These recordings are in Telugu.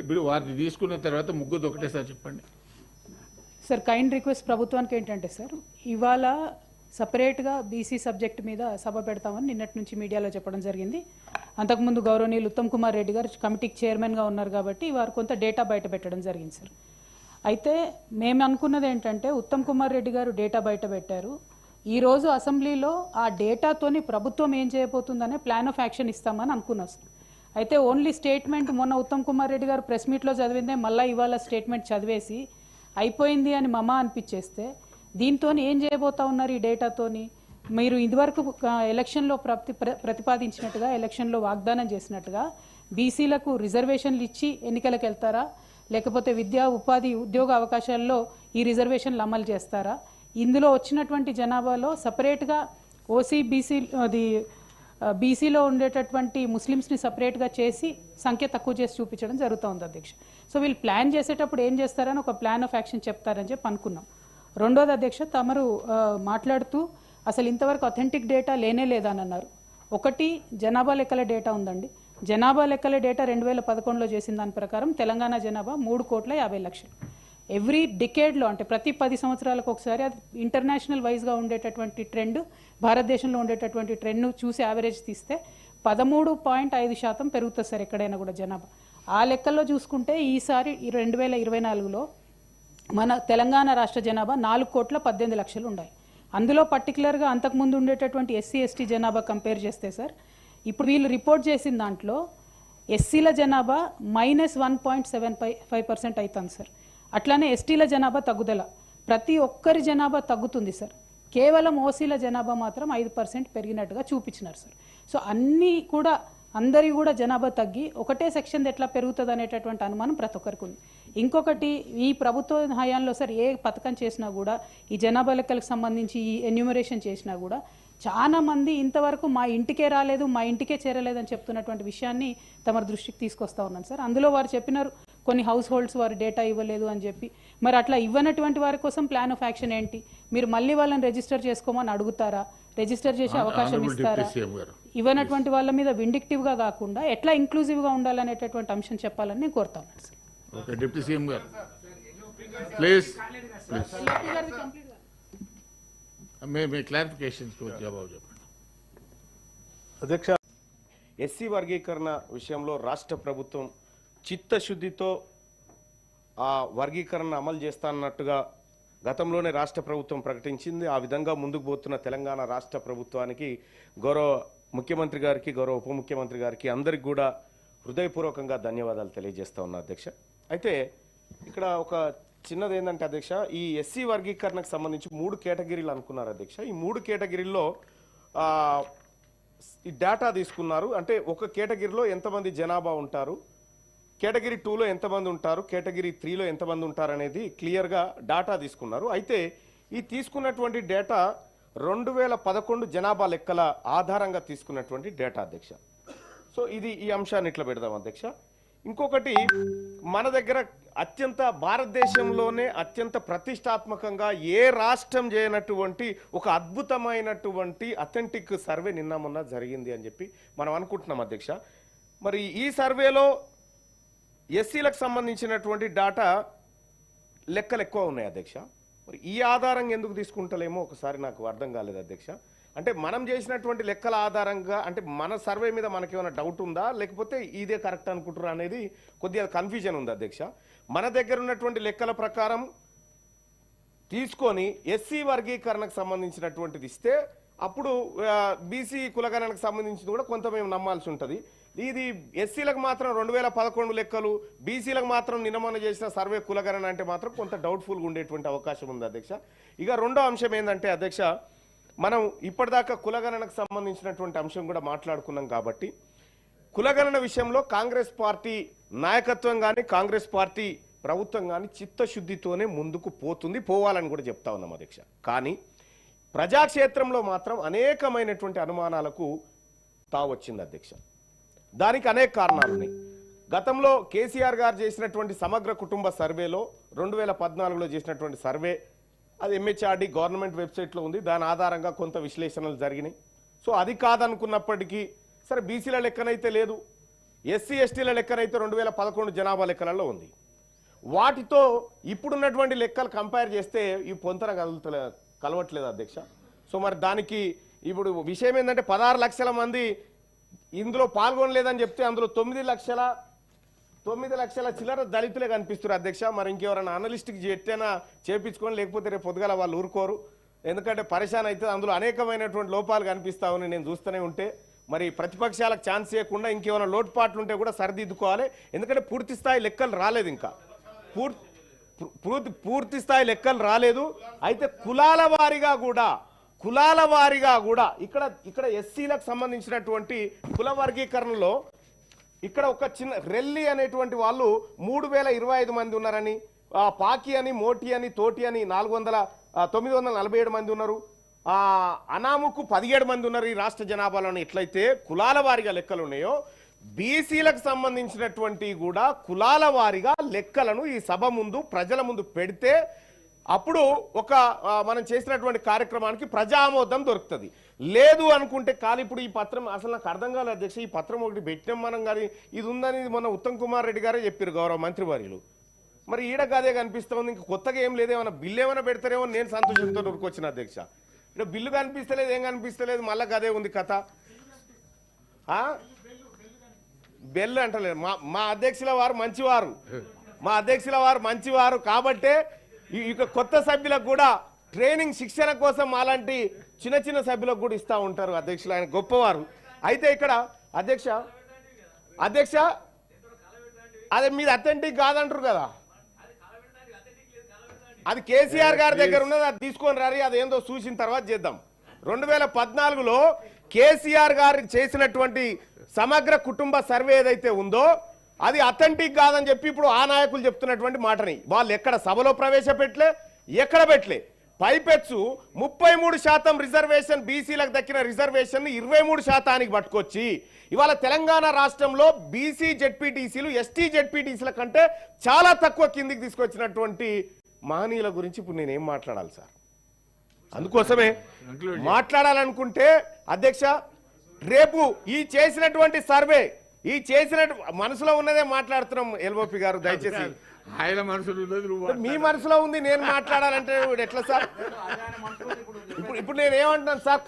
ఇప్పుడు వారిని తీసుకున్న తర్వాత ముగ్గురు ఒకటేసారి చెప్పండి. సార్ కైండ్ రిక్వెస్ట్ ప్రభుత్వానికి ఏంటంటే సార్, ఇవాళ సపరేట్గా బీసీ సబ్జెక్ట్ మీద సభ పెడతామని నిన్నటి నుంచి మీడియాలో చెప్పడం జరిగింది. అంతకుముందు గౌరవనీయులు ఉత్తమ్ కుమార్ రెడ్డి గారు కమిటీకి చైర్మన్గా ఉన్నారు కాబట్టి వారు కొంత డేటా బయట పెట్టడం జరిగింది సార్. అయితే మేము అనుకున్నది ఏంటంటే ఉత్తమ్ కుమార్ రెడ్డి గారు డేటా బయట పెట్టారు. ఈరోజు అసెంబ్లీలో ఆ డేటాతోని ప్రభుత్వం ఏం చేయబోతుందనే ప్లాన్ ఆఫ్ యాక్షన్ ఇస్తామని అనుకున్నాం సార్. అయితే ఓన్లీ స్టేట్మెంట్ మొన్న ఉత్తమ్ కుమార్ రెడ్డి గారు ప్రెస్ మీట్లో చదివిందే మళ్ళీ ఇవాళ స్టేట్మెంట్ చదివేసి అయిపోయింది అని మమా అనిపించేస్తే దీంతో ఏం చేయబోతా ఉన్నారు ఈ డేటాతోని? మీరు ఇదివరకు ఎలక్షన్లో ప్రతిపాదించినట్టుగా ఎలక్షన్లో వాగ్దానం చేసినట్టుగా బీసీలకు రిజర్వేషన్లు ఇచ్చి ఎన్నికలకు వెళ్తారా, లేకపోతే విద్యా ఉపాధి ఉద్యోగ అవకాశాల్లో ఈ రిజర్వేషన్లు అమలు చేస్తారా? ఇందులో వచ్చినటువంటి జనాభాలో సపరేట్గా ఓసీ బీసీ బీసీలో ఉండేటటువంటి ముస్లిమ్స్ని సపరేట్గా చేసి సంఖ్య తక్కువ చేసి చూపించడం జరుగుతుంది అధ్యక్ష. సో వీళ్ళు ప్లాన్ చేసేటప్పుడు ఏం చేస్తారని ఒక ప్లాన్ ఆఫ్ యాక్షన్ చెప్తారని చెప్పి అనుకున్నాం. రెండోది అధ్యక్ష, తమరు మాట్లాడుతూ అసలు ఇంతవరకు అథెంటిక్ డేటా లేనే లేదని అన్నారు. ఒకటి జనాభా లెక్కల డేటా ఉందండి. జనాభా లెక్కల డేటా 2011లో చేసిన దాని ప్రకారం తెలంగాణ జనాభా 3,50,00,000. ఎవ్రీ డికేడ్లో అంటే ప్రతి 10 సంవత్సరాలకు ఒకసారి అది ఇంటర్నేషనల్ వైజ్గా ఉండేటటువంటి ట్రెండ్, భారతదేశంలో ఉండేటటువంటి ట్రెండ్ను చూసి యావరేజ్ తీస్తే 13.5% పెరుగుతుంది సార్ ఎక్కడైనా కూడా జనాభా. ఆ లెక్కల్లో చూసుకుంటే ఈసారి 2024లో మన తెలంగాణ రాష్ట్ర జనాభా 4,18,00,000 ఉండాలి. అందులో పర్టికులర్గా అంతకుముందు ఉండేటటువంటి ఎస్సీ ఎస్టీ జనాభా కంపేర్ చేస్తే సార్ ఇప్పుడు వీళ్ళు రిపోర్ట్ చేసిన దాంట్లో ఎస్సీల జనాభా -1.75% అవుతుంది సార్. అట్లానే ఎస్టీల జనాభా తగ్గుదల, ప్రతి ఒక్కరి జనాభా తగ్గుతుంది సార్. కేవలం ఓసీల జనాభా మాత్రం 5% పెరిగినట్టుగా చూపించినారు సార్. సో అన్నీ కూడా అందరి కూడా జనాభా తగ్గి ఒకటే సెక్షన్ ఎట్లా పెరుగుతుంది అనేటటువంటి అనుమానం ప్రతి ఒక్కరికి ఉంది. ఇంకొకటి, ఈ ప్రభుత్వ హయాంలో సార్ ఏ పథకం చేసినా కూడా ఈ జనాభా లెక్కలకు సంబంధించి ఈ ఎన్యూమరేషన్ చేసినా కూడా చాలా మంది ఇంతవరకు మా ఇంటికే రాలేదు, మా ఇంటికే చేరలేదని చెప్తున్నటువంటి విషయాన్ని తమ దృష్టికి తీసుకొస్తా ఉన్నాను సార్. అందులో వారు చెప్పినారు కొన్ని హౌస్ హోల్డ్స్ వారు డేటా ఇవ్వలేదు అని చెప్పి. మరి అట్లా ఇవ్వనటువంటి వారి కోసం ప్లాన్ ఆఫ్ యాక్షన్ ఏంటి? మీరు మళ్ళీ వాళ్ళని రిజిస్టర్ చేసుకోమని అడుగుతారా? రిజిస్టర్ చేసే అవకాశం ఇస్తారా? ఇవ్వనటువంటి వాళ్ళ మీద విండిక్టివ్గా కాకుండా ఎట్లా ఇంక్లూజివ్గా ఉండాలనేటటువంటి అంశం చెప్పాలని నేను కోరుతా ఉన్నాను సార్. ఓకే, డిప్యూటీ సీఎం గారు ప్లీజ్ మీ క్లారిఫికేషన్స్ జవాబు చెప్పండి. అధ్యక్ష, ఎస్సీ వర్గీకరణ విషయంలో రాష్ట్ర ప్రభుత్వం చిత్తశుద్ధితో ఆ వర్గీకరణ అమలు చేస్తానన్నట్టుగా గతంలోనే రాష్ట్ర ప్రభుత్వం ప్రకటించింది. ఆ విధంగా ముందుకు పోతున్న తెలంగాణ రాష్ట్ర ప్రభుత్వానికి, గౌరవ ముఖ్యమంత్రి గారికి, గౌరవ ఉప ముఖ్యమంత్రి గారికి అందరికి కూడా హృదయపూర్వకంగా ధన్యవాదాలు తెలియజేస్తా ఉన్నా అధ్యక్ష. అయితే ఇక్కడ ఒక చిన్నది ఏంటంటే అధ్యక్ష, ఈ ఎస్సీ వర్గీకరణకు సంబంధించి 3 కేటగిరీలు అనుకున్నారు అధ్యక్ష. ఈ 3 కేటగిరీల్లో ఈ డేటా తీసుకున్నారు. అంటే ఒక కేటగిరీలో ఎంతమంది జనాభా ఉంటారు, కేటగిరీ 2లో ఎంతమంది ఉంటారు, కేటగిరీ 3లో ఎంతమంది ఉంటారు అనేది క్లియర్గా డేటా తీసుకున్నారు. అయితే ఈ తీసుకున్నటువంటి డేటా 2011 జనాభా లెక్కల ఆధారంగా తీసుకున్నటువంటి డేటా అధ్యక్ష. సో ఇది ఈ అంశాన్ని ఇట్లా పెడదాం అధ్యక్ష. ఇంకొకటి, మన దగ్గర భారతదేశంలోనే అత్యంత ప్రతిష్టాత్మకంగా ఏ రాష్ట్రం చేయనటువంటి ఒక అద్భుతమైనటువంటి అథెంటిక్ సర్వే నిన్న మొన్న జరిగింది అని చెప్పి మనం అనుకుంటున్నాం అధ్యక్ష. మరి ఈ సర్వేలో ఎస్సీలకు సంబంధించినటువంటి డేటా లెక్కలు ఎక్కువ ఉన్నాయి అధ్యక్ష. మరి ఈ ఆధారంగా ఎందుకు తీసుకుంటలేమో ఒకసారి నాకు అర్థం కాలేదు అధ్యక్ష. అంటే మనం చేసినటువంటి లెక్కల ఆధారంగా, అంటే మన సర్వే మీద మనకేమైనా డౌట్ ఉందా, లేకపోతే ఇదే కరెక్ట్ అనుకుంటారా అనేది కొద్దిగా కన్ఫ్యూజన్ ఉంది అధ్యక్ష. మన దగ్గర ఉన్నటువంటి లెక్కల ప్రకారం తీసుకొని ఎస్సీ వర్గీకరణకు సంబంధించినటువంటిది ఇస్తే అప్పుడు బీసీ కులగణనకు సంబంధించింది కూడా కొంత మేము నమ్మాల్సి ఉంటుంది. ఇది ఎస్సీలకు మాత్రం 2011 లెక్కలు, బీసీలకు మాత్రం నిన్న చేసిన సర్వే కులగణన అంటే మాత్రం కొంత డౌట్ఫుల్గా ఉండేటువంటి అవకాశం ఉంది అధ్యక్ష. ఇక రెండో అంశం ఏంటంటే అధ్యక్ష, మనం ఇప్పటిదాకా కులగణనకు సంబంధించినటువంటి అంశం కూడా మాట్లాడుకున్నాం కాబట్టి కులగణన విషయంలో కాంగ్రెస్ పార్టీ నాయకత్వం కానీ కాంగ్రెస్ పార్టీ ప్రభుత్వం కానీ చిత్తశుద్ధితోనే ముందుకు పోవాలని కూడా చెప్తా ఉన్నాం అధ్యక్ష. కానీ ప్రజాక్షేత్రంలో మాత్రం అనేకమైనటువంటి అనుమానాలకు తావొచ్చింది అధ్యక్ష. దానికి అనేక కారణాలు ఉన్నాయి. గతంలో కేసీఆర్ గారు చేసినటువంటి సమగ్ర కుటుంబ సర్వేలో 2014లో చేసినటువంటి సర్వే, అది ఎంహెచ్ఆర్డి గవర్నమెంట్ వెబ్సైట్లో ఉంది. దాని ఆధారంగా కొంత విశ్లేషణలు జరిగినాయి. సో అది కాదనుకున్నప్పటికీ సరే బీసీల లెక్కనైతే లేదు, ఎస్సీ ఎస్టీల లెక్కనైతే 2011 జనాభా లెక్కలలో ఉంది. వాటితో ఇప్పుడున్నటువంటి లెక్కలు కంపేర్ చేస్తే ఈ పొంతన కలవట్లేదు అధ్యక్ష. సో మరి దానికి ఇప్పుడు విషయం ఏంటంటే 16 లక్షల మంది ఇందులో పాల్గొనలేదని చెప్తే అందులో 9 లక్షల చిల్లర దళితులే కనిపిస్తారు అధ్యక్ష. మరి ఇంకెవరైనా అనలిస్ట్కి ఎట్టైనా చేపించుకొని, లేకపోతే రేపు పొద్దుగాల వాళ్ళు ఊరుకోరు. ఎందుకంటే పరిశాన్ అయితే అందులో అనేకమైనటువంటి లోపాలు కనిపిస్తామని నేను చూస్తూనే ఉంటే, మరి ప్రతిపక్షాలకు ఛాన్స్ ఇవ్వకుండా ఇంకేమైనా లోటుపాట్లు ఉంటే కూడా సరిదిద్దుకోవాలి. ఎందుకంటే పూర్తి స్థాయి లెక్కలు రాలేదు, ఇంకా పూర్తి స్థాయి లెక్కలు రాలేదు. అయితే కులాల వారీగా కూడా ఇక్కడ ఎస్సీలకు సంబంధించినటువంటి కుల వర్గీకరణలో ఇక్కడ ఒక చిన్న రెల్లి అనేటువంటి వాళ్ళు 3025 మంది ఉన్నారని, పాకి అని, మోటి అని, తోటి అని 947 మంది ఉన్నారు, అనాముకు 17 మంది ఉన్నారు ఈ రాష్ట్ర జనాభాలోని. ఎట్లయితే కులాల వారీగా లెక్కలు ఉన్నాయో, బీసీలకు సంబంధించినటువంటి కూడా కులాల వారీగా లెక్కలను ఈ సభ ముందు ప్రజల ముందు పెడితే అప్పుడు ఒక మనం చేసినటువంటి కార్యక్రమానికి ప్రజామోదం దొరుకుతుంది. లేదు అనుకుంటే కాదు. ఇప్పుడు ఈ పత్రం అసలు నాకు అర్థం కాలేదు అధ్యక్ష. ఈ పత్రం ఒకటి పెట్టాం మనం, కానీ ఇది ఉందని మొన్న ఉత్తమ్ కుమార్ రెడ్డి గారే చెప్పారు, గౌరవ మంత్రివర్యులు. మరి ఈడ గదే కనిపిస్తుంది, ఇంకా కొత్తగా ఏం లేదు. ఏమైనా బిల్లు ఏమైనా పెడతారేమో నేను సంతోషంతో ఊరుకొచ్చిన అధ్యక్ష. ఇక్కడ బిల్లు కనిపిస్తలేదు, ఏం కనిపిస్తలేదు, మళ్ళా గదే ఉంది కథ. బెల్లు అంటలేదు. మా అధ్యక్షుల వారు మంచివారు కాబట్టే ఇక కొత్త సభ్యులకు కూడా ట్రైనింగ్ శిక్షణ కోసం అలాంటి చిన్న చిన్న సభ్యులకు కూడా ఇస్తూ ఉంటారు అధ్యక్షులు. ఆయన గొప్పవారు. అయితే ఇక్కడ అధ్యక్ష అదే మీది అథెంటిక్ కాదంటారు కదా, అది కేసీఆర్ గారి దగ్గర ఉన్నది, అది తీసుకొని రారి, అదేందో చూసిన తర్వాత చేద్దాం. 2014లో కేసీఆర్ గారు చేసినటువంటి సమగ్ర కుటుంబ సర్వే ఏదైతే ఉందో అది అథెంటిక్ కాదని చెప్పి ఇప్పుడు ఆ నాయకులు చెప్తున్నటువంటి మాటని వాళ్ళు ఎక్కడ సభలో ప్రవేశపెట్టలే, ఎక్కడ పెట్టలే. పైపెచ్చు 33% రిజర్వేషన్, బీసీలకు దక్కిన రిజర్వేషన్ 23% పట్టుకొచ్చి ఇవాళ తెలంగాణ రాష్ట్రంలో బీసీ జెడ్పీటీసీలు, ఎస్టీ జెడ్పీటీసీల కంటే చాలా తక్కువ కిందికి తీసుకొచ్చినటువంటి మహనీయుల గురించి ఇప్పుడు నేనేం మాట్లాడాలి సార్? అందుకోసమే మాట్లాడాలనుకుంటే అధ్యక్ష, రేపు ఈ చేసినటువంటి సర్వే, ఈ చేసిన మనసులో ఉన్నదే మాట్లాడుతున్నాం. ఎల్ఓపి గారు దయచేసి, ఆయన మనసులో ఉన్నది మీ మనసులో ఉంది, నేను మాట్లాడాలంటే ఎట్లా సార్? ఇప్పుడు నేను ఏమంటున్నాను సార్,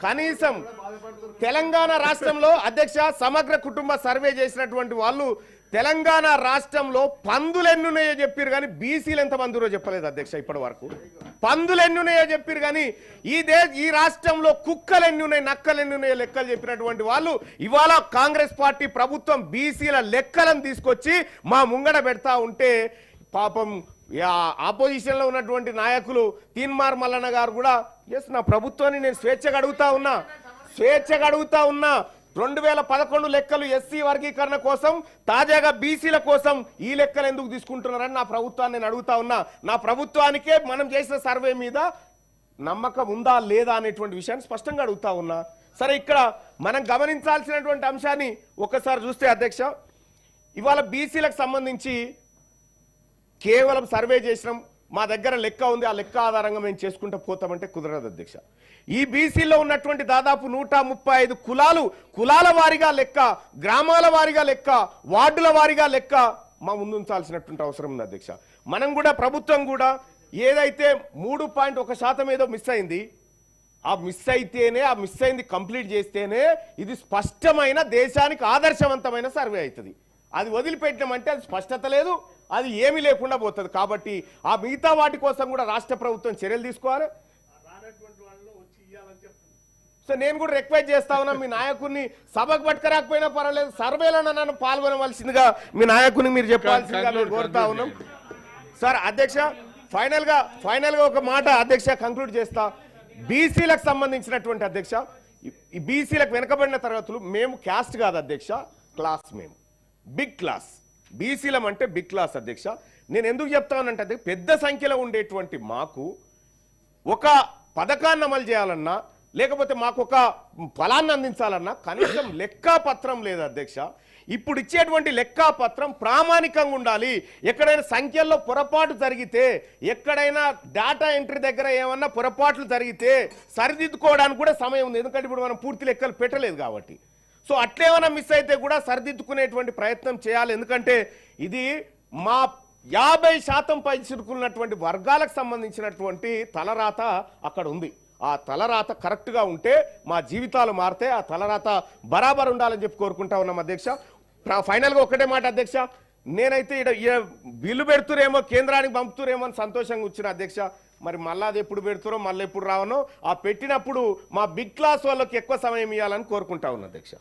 కనీసం తెలంగాణ రాష్ట్రంలో అధ్యక్ష సమగ్ర కుటుంబ సర్వే చేసినటువంటి వాళ్ళు తెలంగాణ రాష్ట్రంలో పందులు ఎన్నున్నాయో చెప్పారు కానీ బీసీలు ఎంతమంది ఉన్నారో చెప్పలేదు అధ్యక్ష. ఇప్పటి వరకు పందులు ఎన్నున్నాయో చెప్పారు కానీ ఈ రాష్ట్రంలో కుక్కలు ఎన్నున్నాయి, నక్కలు ఎన్నున్నాయో లెక్కలు చెప్పినటువంటి వాళ్ళు ఇవాళ కాంగ్రెస్ పార్టీ ప్రభుత్వం బీసీల లెక్కలను తీసుకొచ్చి మా ముంగడ పెడతా ఉంటే పాపం ఆపోజిషన్ లో ఉన్నటువంటి నాయకులు తీన్మార్ మల్లన్న గారు కూడా ఎస్ నా ప్రభుత్వాన్ని నేను స్వేచ్ఛగా అడుగుతా ఉన్నా 2011 లెక్కలు ఎస్సీ వర్గీకరణ కోసం, తాజాగా బీసీల కోసం ఈ లెక్కలు ఎందుకు తీసుకుంటున్నారని నా ప్రభుత్వాన్ని నేను అడుగుతా ఉన్నా. నా ప్రభుత్వానికే మనం చేసిన సర్వే మీద నమ్మకం ఉందా లేదా అనేటువంటి విషయాన్ని స్పష్టంగా అడుగుతా ఉన్నా. సరే, ఇక్కడ మనం గమనించాల్సినటువంటి అంశాన్ని ఒకసారి చూస్తే అధ్యక్ష, ఇవాళ బీసీలకు సంబంధించి కేవలం సర్వే చేసినాం, మా దగ్గర లెక్క ఉంది, ఆ లెక్క ఆధారంగా మేము చేసుకుంటూ పోతామంటే కుదరదు అధ్యక్ష. ఈ బీసీలో ఉన్నటువంటి దాదాపు 135 కులాల వారీగా లెక్క, గ్రామాల వారీగా లెక్క, వార్డుల వారీగా లెక్క మా ముందు ఉంచాల్సినటువంటి అవసరం ఉంది అధ్యక్ష. మనం కూడా ప్రభుత్వం కూడా ఏదైతే 3.1% ఏదో మిస్ అయింది, ఆ మిస్ అయింది కంప్లీట్ చేస్తేనే ఇది స్పష్టమైన దేశానికి ఆదర్శవంతమైన సర్వే అవుతుంది. అది వదిలిపెట్టమంటే అది స్పష్టత లేదు, అది ఏమీ లేకుండా పోతుంది. కాబట్టి ఆ మిగతా వాటి కోసం కూడా రాష్ట్ర ప్రభుత్వం చర్యలు తీసుకోవాలి. సో నేను కూడా రిక్వెస్ట్ చేస్తా ఉన్నా, మీ నాయకుడిని సభకు పట్టుకురాకపోయినా పర్వాలేదు, సర్వేలో నన్ను పాల్గొనవలసిందిగా మీ నాయకుని మీరు చెప్పాల్సిందిగా మేము కోరుతా ఉన్నాం. సార్ అధ్యక్ష, ఫైనల్ గా ఒక మాట అధ్యక్ష కంక్లూడ్ చేస్తా. బీసీలకు సంబంధించినటువంటి అధ్యక్ష, ఈ బీసీలకు వెనకబడిన తరగతులు మేము క్యాస్ట్ కాదు అధ్యక్ష, క్లాస్. మేము బిగ్ క్లాస్, బీసీలం అంటే బిగ్ క్లాస్ అధ్యక్ష. నేను ఎందుకు చెప్తానంటే పెద్ద సంఖ్యలో ఉండేటువంటి మాకు ఒక పథకాన్ని అమలు చేయాలన్నా, లేకపోతే మాకు ఒక ఫలాన్ని అందించాలన్నా కనీసం లెక్కాపత్రం లేదు అధ్యక్ష. ఇప్పుడు ఇచ్చేటువంటి లెక్కాపత్రం ప్రామాణికంగా ఉండాలి. ఎక్కడైనా సంఖ్యల్లో పొరపాటు జరిగితే, ఎక్కడైనా డేటా ఎంట్రీ దగ్గర ఏమన్నా పొరపాట్లు జరిగితే సరిదిద్దుకోవడానికి కూడా సమయం ఉంది. ఎందుకంటే ఇప్పుడు మనం పూర్తి లెక్కలు పెట్టలేదు కాబట్టి. సో అట్లేమైనా మిస్ అయితే కూడా సరిదిద్దుకునేటువంటి ప్రయత్నం చేయాలి. ఎందుకంటే ఇది మా 50% పై చిరుకున్నటువంటి వర్గాలకు సంబంధించినటువంటి తలరాత అక్కడ ఉంది. ఆ తలరాత కరెక్ట్గా ఉంటే మా జీవితాలు మారితే ఆ తలరాత బరాబర్ ఉండాలని చెప్పి కోరుకుంటా ఉన్నాం అధ్యక్ష. ఫైనల్గా ఒకటే మాట అధ్యక్ష, నేనైతే బిల్లు పెడుతురేమో కేంద్రానికి పంపుతురేమో అని సంతోషంగా వచ్చిన అధ్యక్ష. మరి మళ్ళీ అది ఎప్పుడు పెడుతురో మళ్ళీ ఎప్పుడు రావనో, ఆ పెట్టినప్పుడు మా బిగ్ క్లాస్ వాళ్ళకి ఎక్కువ సమయం ఇవ్వాలని కోరుకుంటా ఉన్నా అధ్యక్ష.